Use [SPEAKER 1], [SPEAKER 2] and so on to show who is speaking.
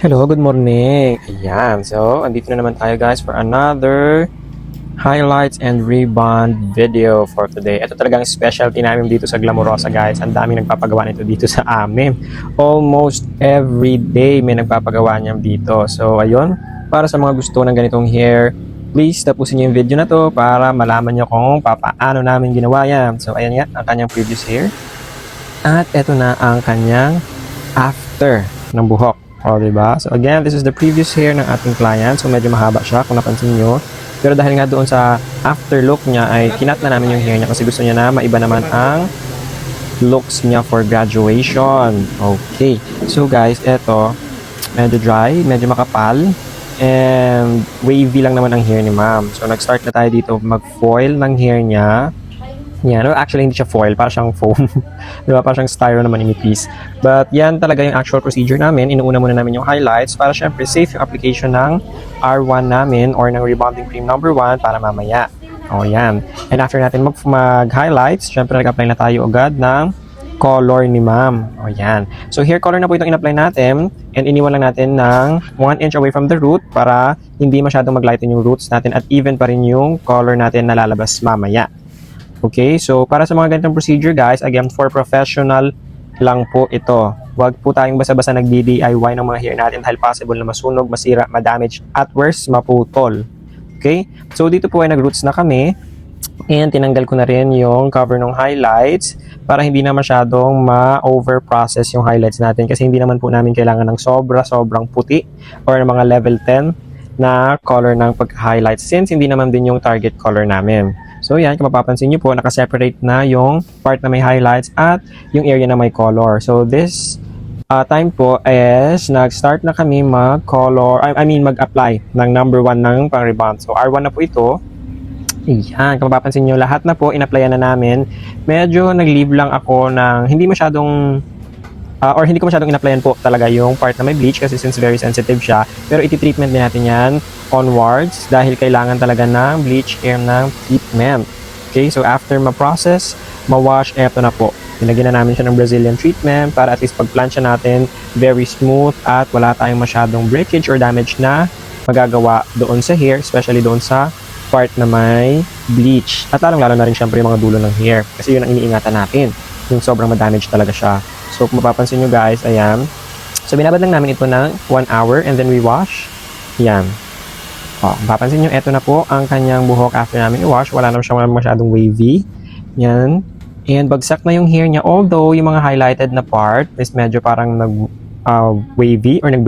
[SPEAKER 1] Hello, good morning. Ayan, so andito na naman tayo guys for another highlights and rebond video for today. Ito talagang specialty namin dito sa Glamorosa guys. Ang dami nagpapagawa nito dito sa amin. Almost every day may nagpapagawa niyan dito. So ayun, para sa mga gusto ng ganitong hair, please tapusin niyo yung video na to para malaman niyo kung paano namin ginawa yan. So ayan nga, ang kanyang previous hair. At ito na ang kanyang after ng buhok. O, diba? So, again, this is the previous hair ng ating client. So, medyo mahaba siya kung napansin nyo. Pero dahil nga doon sa after look niya ay kinat na namin yung hair niya kasi gusto niya na maiba naman ang looks niya for graduation. Okay. So, guys, eto, medyo dry, medyo makapal, and wavy lang naman ang hair ni ma'am. So, nag-start na tayo dito mag-foil ng hair niya. Yan, no, actually hindi siya foil, para siyang foam. Diba? Para siyang styro naman inipis. But yan talaga yung actual procedure namin. Inuuna muna namin yung highlights para syempre safe yung application ng R1 namin or ng rebonding cream number 1 para mamaya. O yan. And after natin mag-highlights, syempre nag-apply na tayo agad ng color ni ma'am. O yan. So hair color na po itong in-apply natin and iniwan lang natin ng 1 inch away from the root para hindi masyadong mag-lighten yung roots natin at even pa rin yung color natin na lalabas mamaya. Okay, so para sa mga ganitong procedure guys, again, for professional lang po ito. Huwag po tayong basa-basa nag-DIY ng mga hair natin dahil possible na masunog, masira, madamage, at worst, maputol. Okay, so dito po ay nag-roots na kami and tinanggal ko na rin yung cover ng highlights para hindi na masyadong ma-over-process yung highlights natin kasi hindi naman po namin kailangan ng sobrang puti or mga level 10 na color ng pag-highlights since hindi naman din yung target color namin. So yan, kung mapapansin nyo po, nakaseparate na yung part na may highlights at yung area na may color. So this time po is nag-start na kami mag-apply ng number 1 ng pang-rebond. So R1 na po ito. Ayan, kung mapapansin nyo, lahat na po in-applyan na namin. Medyo nag-leave lang ako ng hindi masyadong or hindi ko masyadong in-applyan po talaga yung part na may bleach kasi since very sensitive siya. Pero iti-treatment din natin yan onwards dahil kailangan talaga ng bleach care ng treatment. Okay, so after ma-process, ma-wash, eto na po. Pinagyan na namin siya ng Brazilian treatment para at least pag-plancha natin, very smooth at wala tayong masyadong breakage or damage na magagawa doon sa hair, especially doon sa part na may bleach. At lalong-lalo na rin syempre yung mga dulo ng hair kasi yun ang iniingatan natin. Yung sobrang ma-damage talaga siya. So kung mapapansin nyo guys, ayan. So binabad lang namin ito ng 1 hour and then we wash. Yan. O, mapapansin nyo, ito na po ang kanyang buhok after namin i-wash. Wala naman siya masyadong wavy. Yan. And bagsak na yung hair niya. Although yung mga highlighted na part is medyo parang nag-wavy or nag